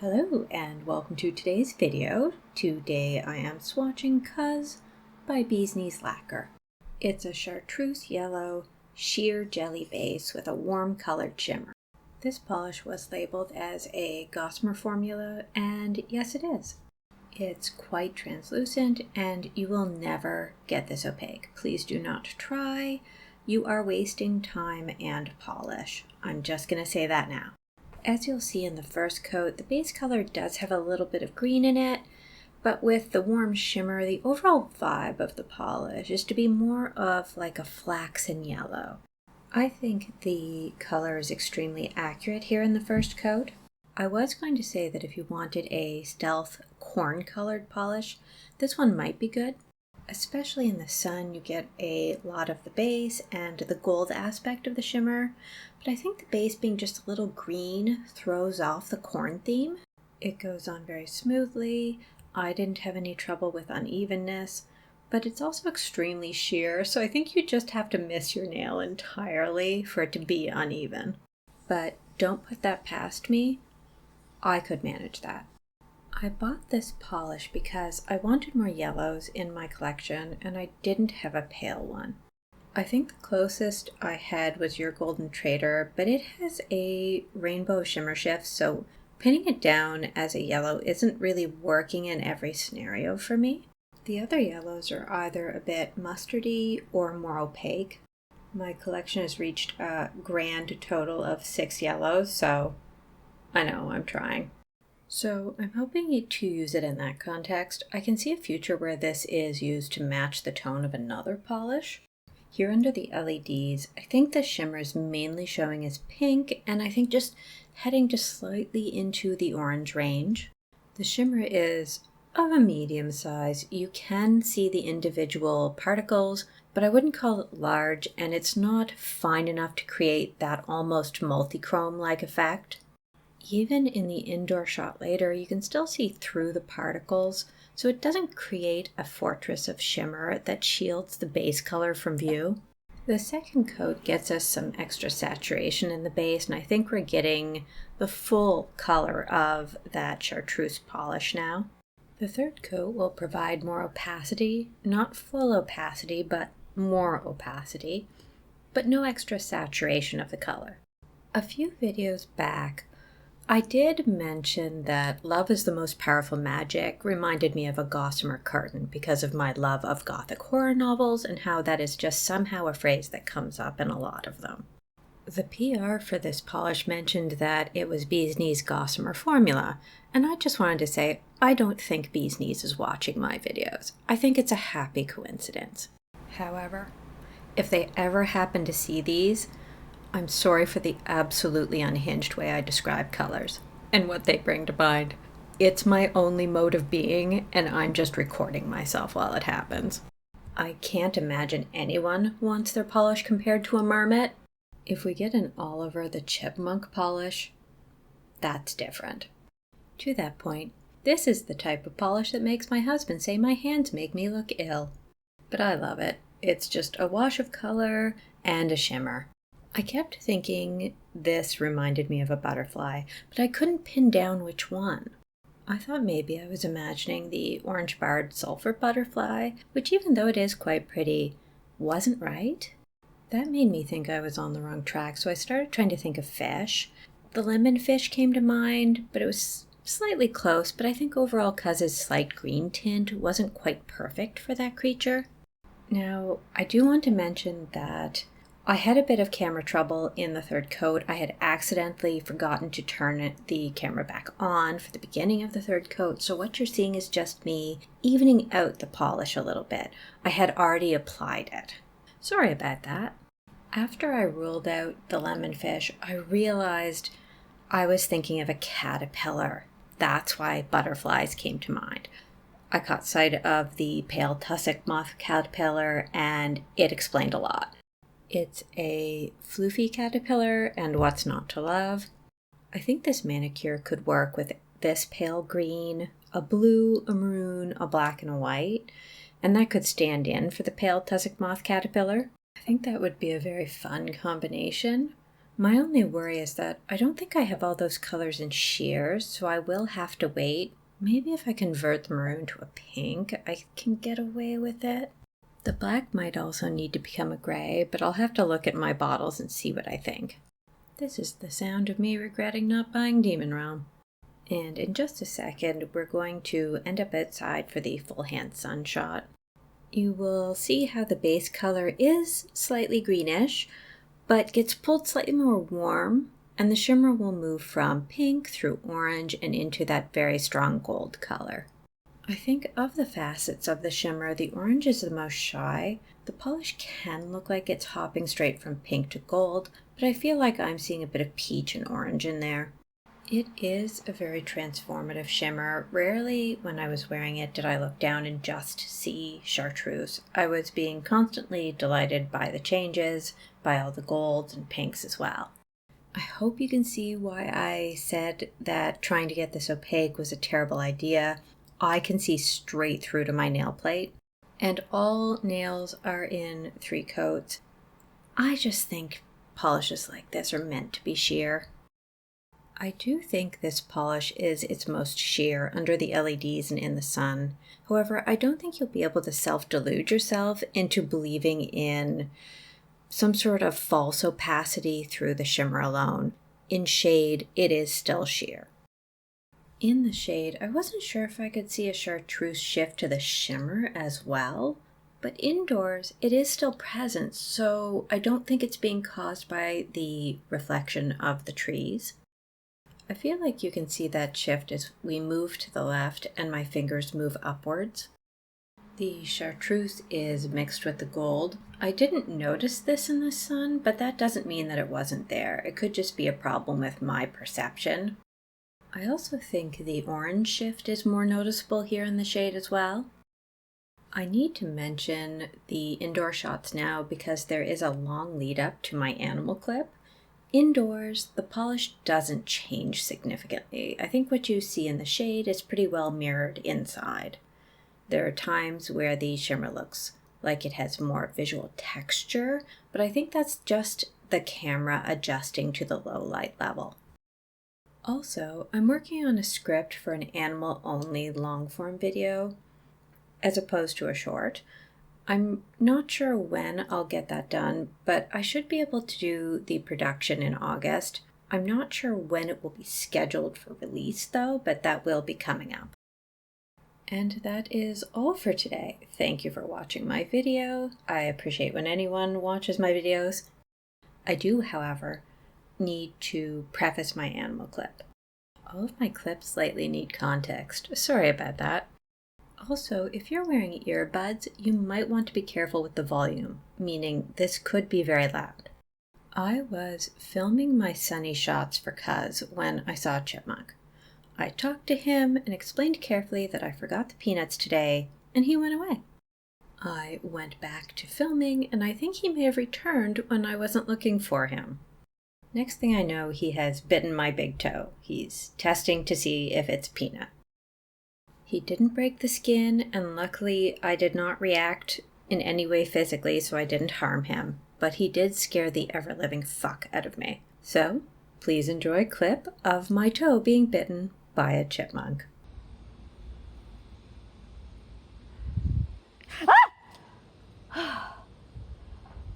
Hello and welcome to today's video. Today I am swatching Cuz by Bee's Knees Lacquer. It's a chartreuse yellow sheer jelly base with a warm colored shimmer. This polish was labeled as a gossamer formula, and yes it is. It's quite translucent and you will never get this opaque. Please do not try. You are wasting time and polish. I'm just going to say that now. As you'll see in the first coat, the base color does have a little bit of green in it, but with the warm shimmer, the overall vibe of the polish is to be more of like a flaxen yellow. I think the color is extremely accurate here in the first coat. I was going to say that if you wanted a stealth corn-colored polish, this one might be good. Especially in the sun, you get a lot of the base and the gold aspect of the shimmer, but I think the base being just a little green throws off the corn theme. It goes on very smoothly. I didn't have any trouble with unevenness, but it's also extremely sheer, so I think you just have to miss your nail entirely for it to be uneven. But don't put that past me. I could manage that. I bought this polish because I wanted more yellows in my collection and I didn't have a pale one. I think the closest I had was your Golden Trader, but it has a rainbow shimmer shift, so pinning it down as a yellow isn't really working in every scenario for me. The other yellows are either a bit mustardy or more opaque. My collection has reached a grand total of 6 yellows, so I know I'm trying. So I'm hoping to use it in that context. I can see a future where this is used to match the tone of another polish. Here under the LEDs, I think the shimmer is mainly showing as pink, and I think just heading just slightly into the orange range. The shimmer is of a medium size. You can see the individual particles, but I wouldn't call it large, and it's not fine enough to create that almost multi-chrome-like effect. Even in the indoor shot later, you can still see through the particles, so it doesn't create a fortress of shimmer that shields the base color from view. The second coat gets us some extra saturation in the base, and I think we're getting the full color of that chartreuse polish now. The third coat will provide more opacity, not full opacity, but more opacity, but no extra saturation of the color. A few videos back, I did mention that Love is the Most Powerful Magic reminded me of a gossamer curtain because of my love of gothic horror novels and how that is just somehow a phrase that comes up in a lot of them. The PR for this polish mentioned that it was Bee's Knees gossamer formula, and I just wanted to say I don't think Bee's Knees is watching my videos. I think it's a happy coincidence. However, if they ever happen to see these, I'm sorry for the absolutely unhinged way I describe colors and what they bring to mind. It's my only mode of being, and I'm just recording myself while it happens. I can't imagine anyone wants their polish compared to a marmot. If we get an Oliver the Chipmunk polish, that's different. To that point, this is the type of polish that makes my husband say my hands make me look ill. But I love it. It's just a wash of color and a shimmer. I kept thinking this reminded me of a butterfly, but I couldn't pin down which one. I thought maybe I was imagining the orange-barred sulfur butterfly, which even though it is quite pretty, wasn't right. That made me think I was on the wrong track, so I started trying to think of fish. The lemon fish came to mind, but it was slightly close, but I think overall Cuz's slight green tint wasn't quite perfect for that creature. Now, I do want to mention that I had a bit of camera trouble in the third coat. I had accidentally forgotten to turn the camera back on for the beginning of the third coat, so what you're seeing is just me evening out the polish a little bit. I had already applied it. Sorry about that. After I ruled out the lemon fish, I realized I was thinking of a caterpillar. That's why butterflies came to mind. I caught sight of the pale tussock moth caterpillar, and it explained a lot. It's a floofy caterpillar, and what's not to love? I think this manicure could work with this pale green, a blue, a maroon, a black, and a white, and that could stand in for the pale tussock moth caterpillar. I think that would be a very fun combination. My only worry is that I don't think I have all those colors in sheer, so I will have to wait. Maybe if I convert the maroon to a pink, I can get away with it. The black might also need to become a gray, but I'll have to look at my bottles and see what I think. This is the sound of me regretting not buying Demon Realm. And in just a second, we're going to end up outside for the full hand sun shot. You will see how the base color is slightly greenish, but gets pulled slightly more warm, and the shimmer will move from pink through orange and into that very strong gold color. I think of the facets of the shimmer, the orange is the most shy. The polish can look like it's hopping straight from pink to gold, but I feel like I'm seeing a bit of peach and orange in there. It is a very transformative shimmer. Rarely when I was wearing it did I look down and just see chartreuse. I was being constantly delighted by the changes, by all the golds and pinks as well. I hope you can see why I said that trying to get this opaque was a terrible idea. I can see straight through to my nail plate, and all nails are in 3 coats. I just think polishes like this are meant to be sheer. I do think this polish is its most sheer under the LEDs and in the sun. However, I don't think you'll be able to self-delude yourself into believing in some sort of false opacity through the shimmer alone. In shade, it is still sheer. In the shade, I wasn't sure if I could see a chartreuse shift to the shimmer as well, but indoors it is still present, so I don't think it's being caused by the reflection of the trees. I feel like you can see that shift as we move to the left and my fingers move upwards. The chartreuse is mixed with the gold. I didn't notice this in the sun, but that doesn't mean that it wasn't there. It could just be a problem with my perception. I also think the orange shift is more noticeable here in the shade as well. I need to mention the indoor shots now because there is a long lead up to my animal clip. Indoors, the polish doesn't change significantly. I think what you see in the shade is pretty well mirrored inside. There are times where the shimmer looks like it has more visual texture, but I think that's just the camera adjusting to the low light level. Also, I'm working on a script for an animal-only long-form video, as opposed to a short. I'm not sure when I'll get that done, but I should be able to do the production in August. I'm not sure when it will be scheduled for release though, but that will be coming up. And that is all for today. Thank you for watching my video. I appreciate when anyone watches my videos. I do, however, need to preface my animal clip. All of my clips slightly need context. Sorry about that. Also, if you're wearing earbuds, you might want to be careful with the volume, meaning this could be very loud. I was filming my sunny shots for Cuz when I saw a chipmunk. I talked to him and explained carefully that I forgot the peanuts today, and he went away. I went back to filming, and I think he may have returned when I wasn't looking for him. Next thing I know, he has bitten my big toe. He's testing to see if it's peanut. He didn't break the skin, and luckily I did not react in any way physically, so I didn't harm him. But he did scare the ever-living fuck out of me. So, please enjoy a clip of my toe being bitten by a chipmunk.